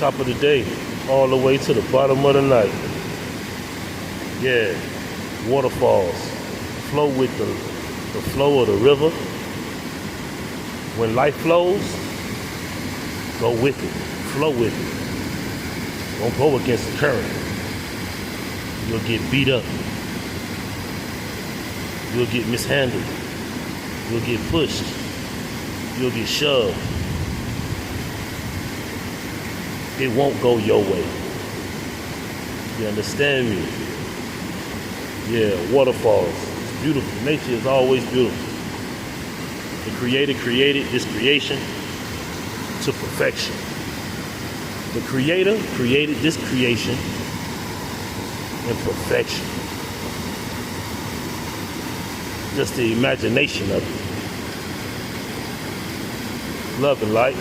top of the day, all the way to the bottom of the night. Yeah, waterfalls. Flow with the flow of the river. When life flows, go with it, flow with it. Don't go against the current. You'll get beat up. You'll get mishandled. You'll get pushed. You'll get shoved. It won't go your way. You understand me? Yeah, waterfalls. It's beautiful. Nature is always beautiful. The Creator created this creation to perfection. The Creator created this creation in perfection. Just the imagination of it. Love and light.